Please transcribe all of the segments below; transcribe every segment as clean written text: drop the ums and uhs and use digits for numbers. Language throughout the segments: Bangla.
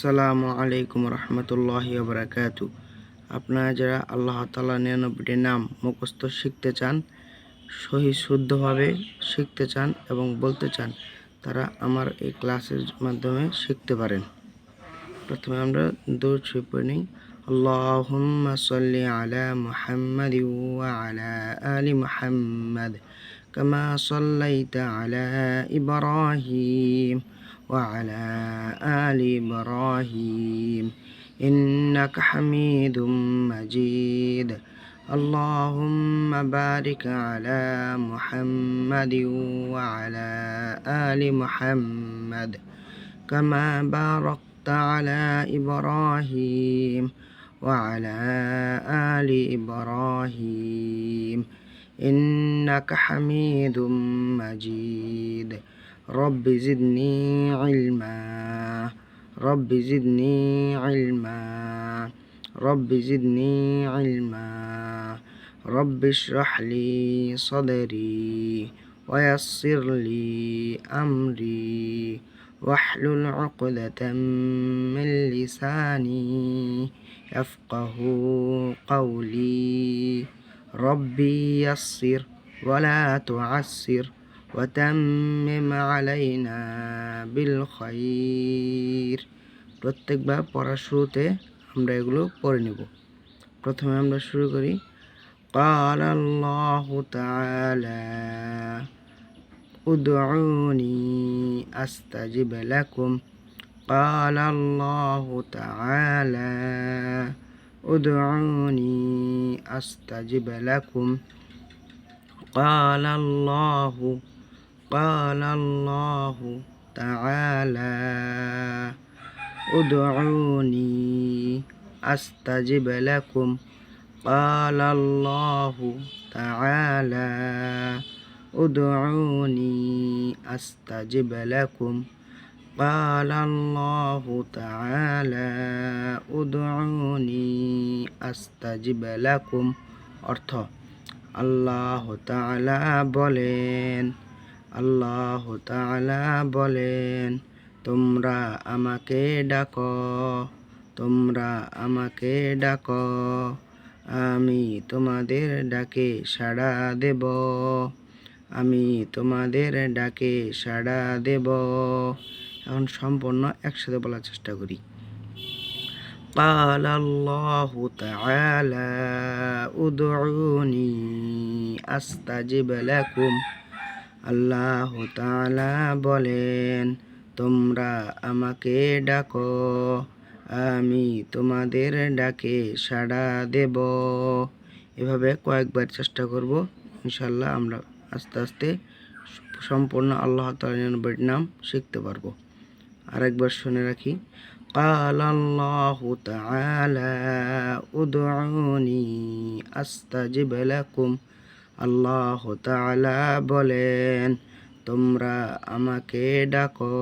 আসসালামু আলাইকুম রহমতুল্লাহি ওয়া বারাকাতু। আপনারা যারা আল্লাহ তাআলার 99টি নাম মুখস্থ শিখতে চান, সহি শুদ্ধভাবে শিখতে চান এবং বলতে চান, তারা আমার এই ক্লাসের মাধ্যমে শিখতে পারেন। প্রথমে আমরা দরুদ শরীফ পড়ে নিই। আল্লাহুম্মা সাল্লি আলা মুহাম্মাদ ওয়া আলা আলি মুহাম্মাদ কামা সাল্লাইতা আলা ইব্রাহিম وعلى آل إبراهيم إنك حميد مجيد اللهم بارك على محمد وعلى آل محمد كما باركت على إبراهيم وعلى آل إبراهيم إنك حميد مجيد رب زدني علما رب زدني علما رب زدني علما رب اشرح لي صدري ويسر لي أمري واحلل عقدة من لساني يفقه قولي ربي يسر ولا تعسر وتمم علينا بالخير। প্রত্যেকবার পড়ার শুরুতে আমরা এগুলো পড়ে নেব। প্রথমে আমরা শুরু করি। قال الله تعالى ادعوني أستجب لكم قال الله تعالى ادعوني أستجب لكم قال الله تعالى ادعوني أستجب لكم قال الله تعالى ادعوني أستجب لكم قال الله تعالى ادعوني أستجب لكم। অর্থ, আল্লাহ তাআলা বলেন, আল্লাহ তাআলা বলেন, তোমরা আমাকে ডাকো, তোমরা আমাকে ডাকো, আমি তোমাদের ডাকে সাড়া দেব, আমি তোমাদের ডাকে সাড়া দেব। এখন সম্পূর্ণ একসাথে বলার চেষ্টা করি। قال الله تعالى ادعوني أستجب لكم আল্লাহ তাআলা বলেন, তোমরা আমাকে ডাকো, আমি তোমাদের ডাকে সাড়া দেব। এভাবে কয়েকবার চেষ্টা করব, ইনশাআল্লাহ আমরা আস্তে আস্তে সম্পূর্ণ আল্লাহ তাআলার নাম শিখতে পারবো। আরেকবার শুনে রাখি। قال الله تعالى ادعوني أستجب لكم আল্লাহ তাআলা বলেন, তোমরা আমাকে ডাকো,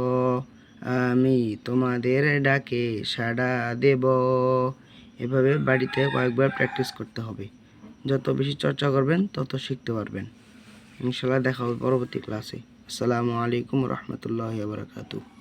আমি তোমাদের ডাকে সাড়া দেব। এভাবে বাড়িতে কয়েকবার প্র্যাকটিস করতে হবে। যত বেশি চর্চা করবেন তত শিখতে পারবেন। ইনশাআল্লাহ দেখা হবে পরবর্তী ক্লাসে। আসসালামু আলাইকুম রহমতুল্লাহি ওয়া বারাকাতুহু।